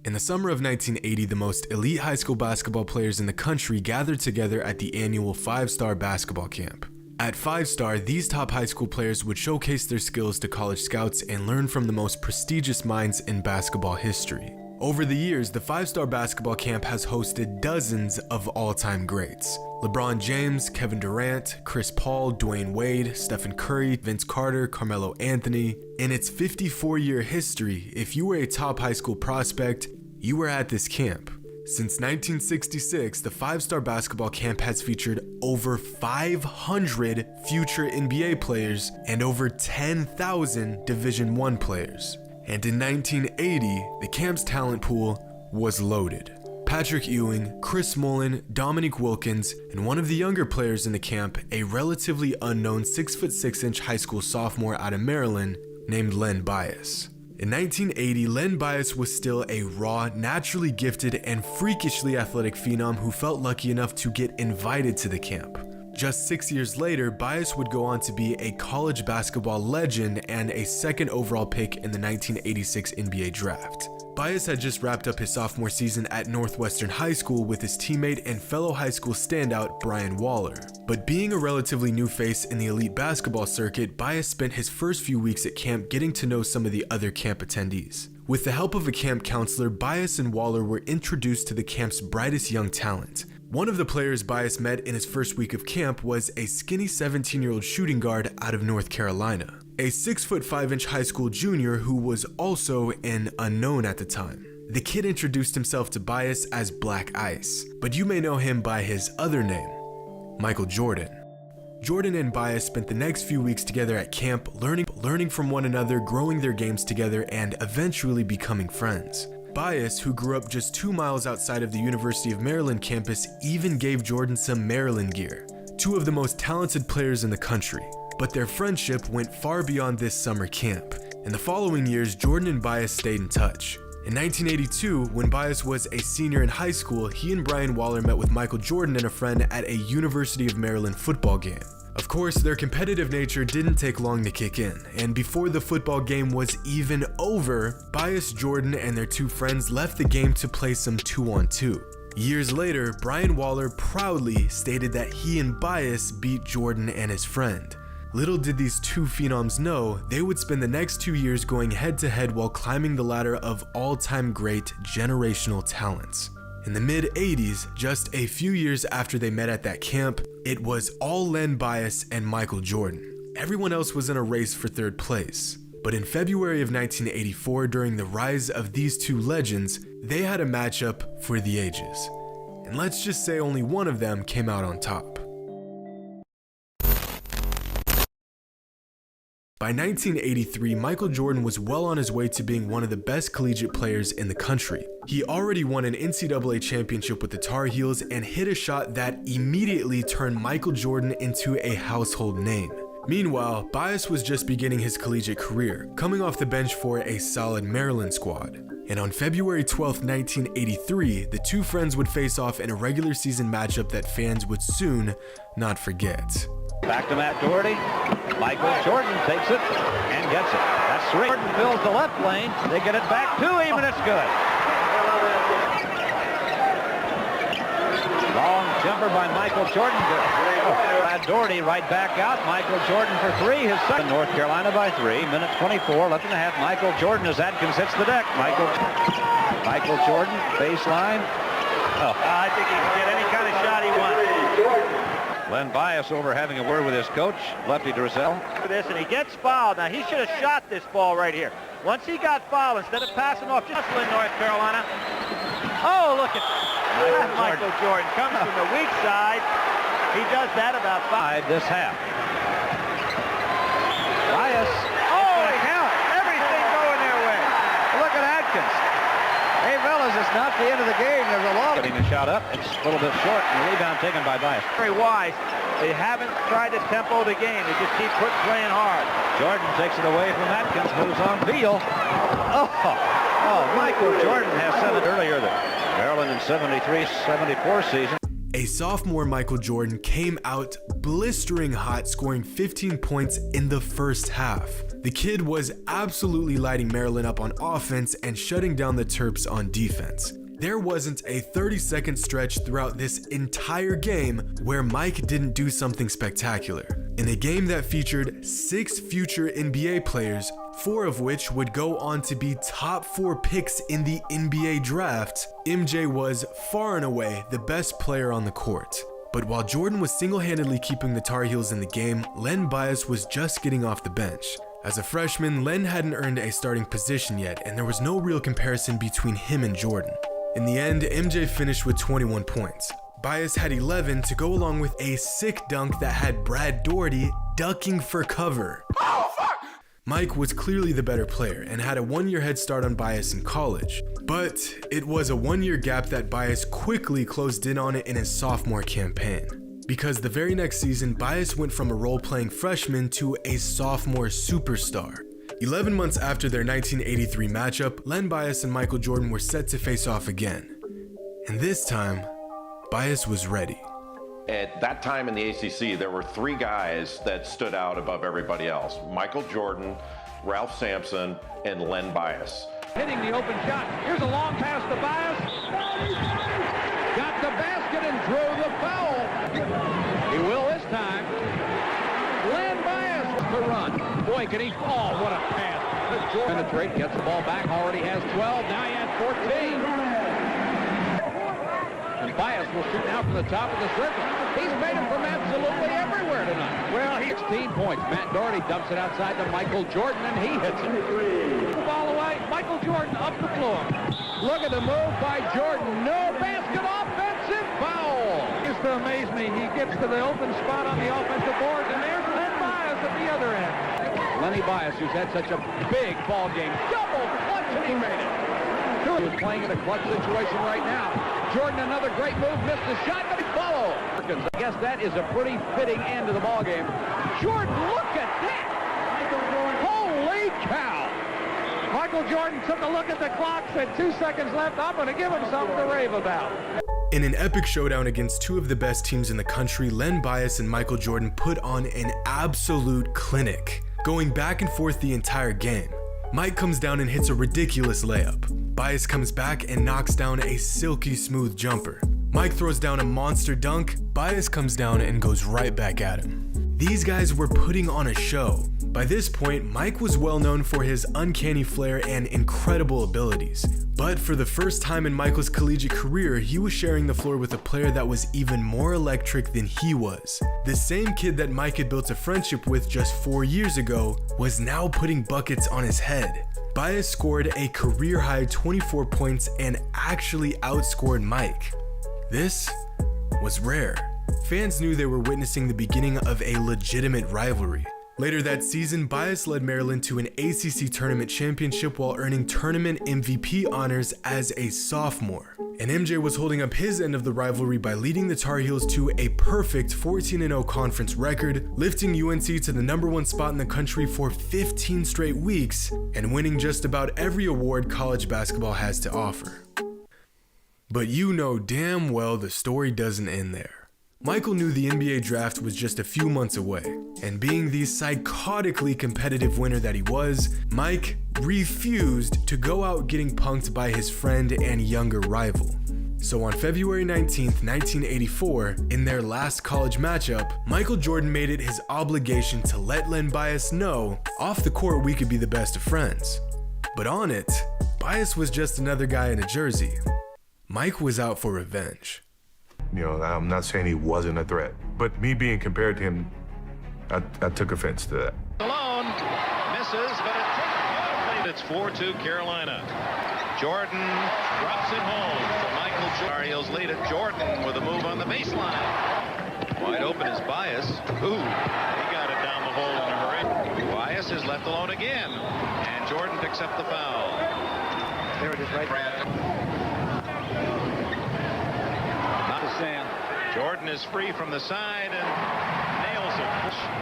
In the summer of 1980, the most elite high school basketball players in the country gathered together at the annual 5-Star basketball camp. At 5-Star, these top high school players would showcase their skills to college scouts and learn from the most prestigious minds in basketball history. Over the years, the 5-Star basketball camp has hosted dozens of all-time greats. LeBron James, Kevin Durant, Chris Paul, Dwayne Wade, Stephen Curry, Vince Carter, Carmelo Anthony. In its 54-year history, if you were a top high school prospect, you were at this camp. Since 1966, the 5-Star basketball camp has featured over 500 future NBA players and over 10,000 Division I players. And in 1980, the camp's talent pool was loaded. Patrick Ewing, Chris Mullin, Dominique Wilkins, and one of the younger players in the camp, a relatively unknown 6'6" high school sophomore out of Maryland named Len Bias. In 1980, Len Bias was still a raw, naturally gifted, and freakishly athletic phenom who felt lucky enough to get invited to the camp. Just 6 years later, Bias would go on to be a college basketball legend and a second overall pick in the 1986 NBA draft. Bias had just wrapped up his sophomore season at Northwestern High School with his teammate and fellow high school standout Brian Waller. But being a relatively new face in the elite basketball circuit, Bias spent his first few weeks at camp getting to know some of the other camp attendees. With the help of a camp counselor, Bias and Waller were introduced to the camp's brightest young talent. One of the players Bias met in his first week of camp was a skinny 17-year-old shooting guard out of North Carolina, a 6'5" high school junior who was also an unknown at the time. The kid introduced himself to Bias as Black Ice, but you may know him by his other name, Michael Jordan. Jordan and Bias spent the next few weeks together at camp, learning from one another, growing their games together, and eventually becoming friends. Bias, who grew up just 2 miles outside of the University of Maryland campus, even gave Jordan some Maryland gear, two of the most talented players in the country. But their friendship went far beyond this summer camp. In the following years, Jordan and Bias stayed in touch. In 1982, when Bias was a senior in high school, he and Brian Waller met with Michael Jordan and a friend at a University of Maryland football game. Of course, their competitive nature didn't take long to kick in, and before the football game was even over, Bias, Jordan, and their two friends left the game to play some 2-on-2. Years later, Brian Waller proudly stated that he and Bias beat Jordan and his friend. Little did these two phenoms know, they would spend the next 2 years going head-to-head while climbing the ladder of all-time great generational talents. In the mid-80s, just a few years after they met at that camp, it was all Len Bias and Michael Jordan. Everyone else was in a race for third place. But in February of 1984, during the rise of these two legends, they had a matchup for the ages. And let's just say only one of them came out on top. By 1983, Michael Jordan was well on his way to being one of the best collegiate players in the country. He already won an NCAA championship with the Tar Heels and hit a shot that immediately turned Michael Jordan into a household name. Meanwhile, Bias was just beginning his collegiate career, coming off the bench for a solid Maryland squad. And on February 12, 1983, the two friends would face off in a regular season matchup that fans would soon not forget. Back to Matt Doherty. Michael Jordan takes it and gets it. That's three. Jordan fills the left lane. They get it back to him, and it's good. Long jumper by Michael Jordan. Matt Doherty right back out. Michael Jordan for three. His second. North Carolina by 3. Minute 24 left and a half. Michael Jordan as Adkins hits the deck. Michael Jordan, baseline. Oh. I think he can get any kind of shot he wants. Len Bias over having a word with his coach, Lefty Driesell. This, and he gets fouled. Now, he should have shot this ball right here. Once he got fouled, instead of passing off just in North Carolina. Oh, look at Michael Jordan comes from the weak side. He does that about 5 this half. Bias. Oh, count. Everything going their way. Look at Adkins. Hey, fellas, it's not the end of the game. There's a lot of getting the shot up. It's a little bit short, and the rebound taken by Bias. Very wise. They haven't tried to tempo the game. They just keep playing hard. Jordan takes it away from Adkins, moves on Beal. Oh, Michael Jordan has said it earlier that Maryland in 73-74 season. A sophomore Michael Jordan came out blistering hot, scoring 15 points in the first half. The kid was absolutely lighting Maryland up on offense and shutting down the Terps on defense. There wasn't a 30-second stretch throughout this entire game where Mike didn't do something spectacular. In a game that featured 6 future NBA players, 4 of which would go on to be top 4 picks in the NBA draft, MJ was far and away the best player on the court. But while Jordan was single-handedly keeping the Tar Heels in the game, Len Bias was just getting off the bench. As a freshman, Len hadn't earned a starting position yet, and there was no real comparison between him and Jordan. In the end, MJ finished with 21 points. Bias had 11 to go along with a sick dunk that had Brad Daugherty ducking for cover. Mike was clearly the better player and had a 1-year head start on Bias in college, but it was a 1-year gap that Bias quickly closed in on it in his sophomore campaign. Because the very next season, Bias went from a role-playing freshman to a sophomore superstar. 11 months after their 1983 matchup, Len Bias and Michael Jordan were set to face off again. And this time, Bias was ready. At that time in the ACC, there were 3 guys that stood out above everybody else. Michael Jordan, Ralph Sampson, and Len Bias. Hitting the open shot. Here's a long pass to Bias. Got the basket and drew the foul. He will this time. Len Bias to run. Boy, can he fall. What a pass. Penetrate, gets the ball back. Already has 12. Now he has 14. And Bias will shoot now from the top of the circle. He's made it from absolutely everywhere tonight. Well, he's 16 points. Matt Daugherty dumps it outside to Michael Jordan, and he hits it. The ball away. Michael Jordan up the floor. Look at the move by Jordan. No basket. Offensive foul. Just to amaze me, he gets to the open spot on the offensive board, and there's Len Bias at the other end. Lenny Bias, who's had such a big ball game, double clutch, and he made it. He was playing in a clutch situation right now. Jordan, another great move, missed the shot, but he followed. I guess that is a pretty fitting end to the ball game. Jordan, look at that! Holy cow! Michael Jordan took a look at the clock, said 2 seconds left. I'm going to give him something to rave about. In an epic showdown against 2 of the best teams in the country, Len Bias and Michael Jordan put on an absolute clinic, going back and forth the entire game. Mike comes down and hits a ridiculous layup. Bias comes back and knocks down a silky smooth jumper. Mike throws down a monster dunk. Bias comes down and goes right back at him. These guys were putting on a show. By this point, Mike was well known for his uncanny flair and incredible abilities. But for the first time in Michael's collegiate career, he was sharing the floor with a player that was even more electric than he was. The same kid that Mike had built a friendship with just 4 years ago was now putting buckets on his head. Bias scored a career-high 24 points and actually outscored Mike. This was rare. Fans knew they were witnessing the beginning of a legitimate rivalry. Later that season, Bias led Maryland to an ACC tournament championship while earning tournament MVP honors as a sophomore. And MJ was holding up his end of the rivalry by leading the Tar Heels to a perfect 14-0 conference record, lifting UNC to the #1 spot in the country for 15 straight weeks, and winning just about every award college basketball has to offer. But you know damn well the story doesn't end there. Michael knew the NBA draft was just a few months away, and being the psychotically competitive winner that he was, Mike refused to go out getting punked by his friend and younger rival. So on February 19th, 1984, in their last college matchup, Michael Jordan made it his obligation to let Len Bias know, off the court we could be the best of friends. But on it, Bias was just another guy in a jersey. Mike was out for revenge. You know, I'm not saying he wasn't a threat, but me being compared to him, I took offense to that. Alone, misses, but it's beautifully. It's 4-2 Carolina. Jordan drops it home for Michael Jordan. Tar Heels lead it. Jordan with a move on the baseline. Wide open is Bias. Ooh, he got it down the hole in a hurry. Bias is left alone again, and Jordan picks up the foul. There it is right there. Sam. Jordan is free from the side and nails it.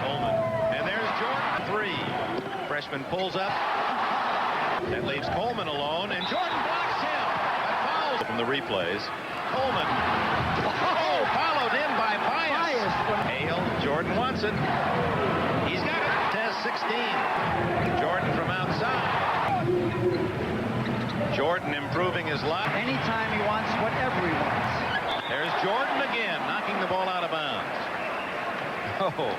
Coleman. And there's Jordan. 3. Freshman pulls up. That leaves Coleman alone, and Jordan blocks him. That fouls from the replays. Coleman. Oh, followed in by Bias. Hale, Jordan wants it. He's got it. Test 16. Jordan from outside. Jordan improving his life. Anytime he wants, whatever he wants. There's Jordan again, knocking the ball out of bounds. Oh,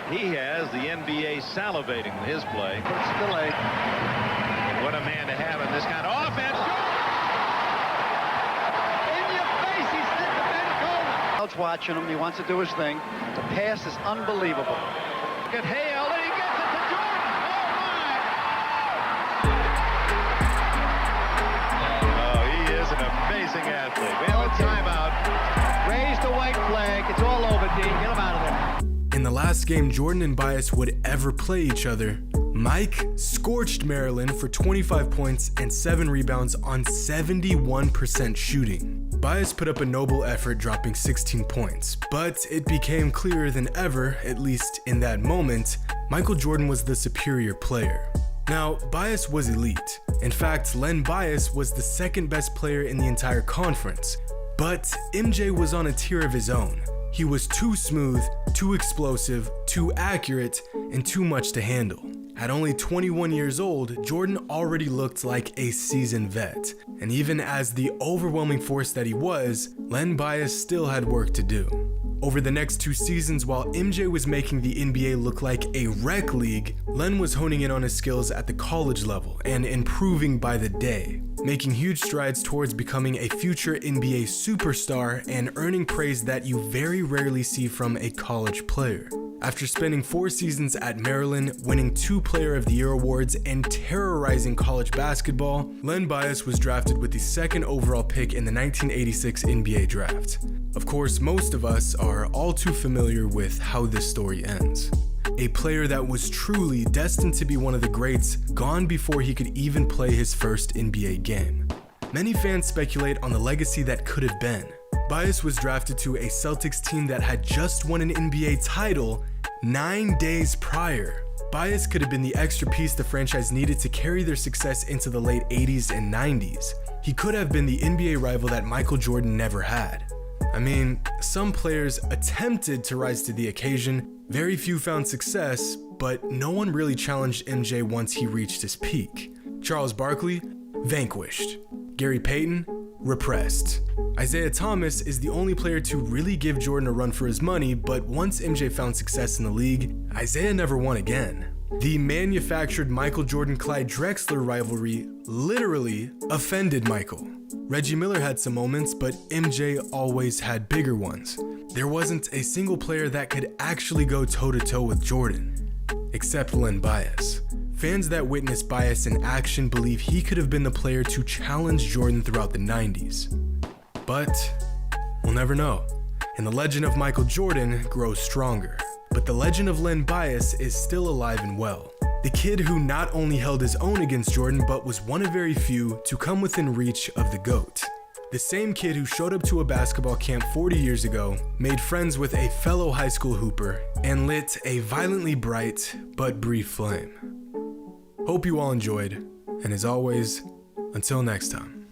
he has the NBA salivating with his play. But it's delayed. And what a man to have in this kind of offense. In your face, he said to Ben Coleman. Crowd's watching him. He wants to do his thing. The pass is unbelievable. Look at Hale, and he gets it to Jordan. Oh, he is an amazing athlete. We have a timeout. Raise the white flag. It's all over, Dean. Get him out of there. In the last game Jordan and Bias would ever play each other, Mike scorched Maryland for 25 points and 7 rebounds on 71% shooting. Bias put up a noble effort, dropping 16 points, but it became clearer than ever, at least in that moment, Michael Jordan was the superior player. Now, Bias was elite. In fact, Len Bias was the second best player in the entire conference. But MJ was on a tier of his own. He was too smooth, too explosive, too accurate, and too much to handle. At only 21 years old, Jordan already looked like a seasoned vet. And even as the overwhelming force that he was, Len Bias still had work to do. Over the next 2 seasons, while MJ was making the NBA look like a rec league, Len was honing in on his skills at the college level and improving by the day, making huge strides towards becoming a future NBA superstar and earning praise that you very rarely see from a college player. After spending 4 seasons at Maryland, winning 2 Player of the Year awards, and terrorizing college basketball, Len Bias was drafted with the 2nd overall pick in the 1986 NBA draft. Of course, most of us are all too familiar with how this story ends. A player that was truly destined to be one of the greats, gone before he could even play his first NBA game. Many fans speculate on the legacy that could have been. Bias was drafted to a Celtics team that had just won an NBA title 9 days prior. Bias could have been the extra piece the franchise needed to carry their success into the late 80s and 90s. He could have been the NBA rival that Michael Jordan never had. I mean, some players attempted to rise to the occasion, very few found success, but no one really challenged MJ once he reached his peak. Charles Barkley, vanquished. Gary Payton, repressed. Isaiah Thomas is the only player to really give Jordan a run for his money, but once MJ found success in the league, Isaiah never won again. The manufactured Michael Jordan-Clyde Drexler rivalry literally offended Michael. Reggie Miller had some moments, but MJ always had bigger ones. There wasn't a single player that could actually go toe-to-toe with Jordan, except Len Bias. Fans that witnessed Bias in action believe he could have been the player to challenge Jordan throughout the 90s. But we'll never know. And the legend of Michael Jordan grows stronger. But the legend of Len Bias is still alive and well. The kid who not only held his own against Jordan, but was one of very few to come within reach of the GOAT. The same kid who showed up to a basketball camp 40 years ago, made friends with a fellow high school hooper, and lit a violently bright but brief flame. Hope you all enjoyed, and as always, until next time.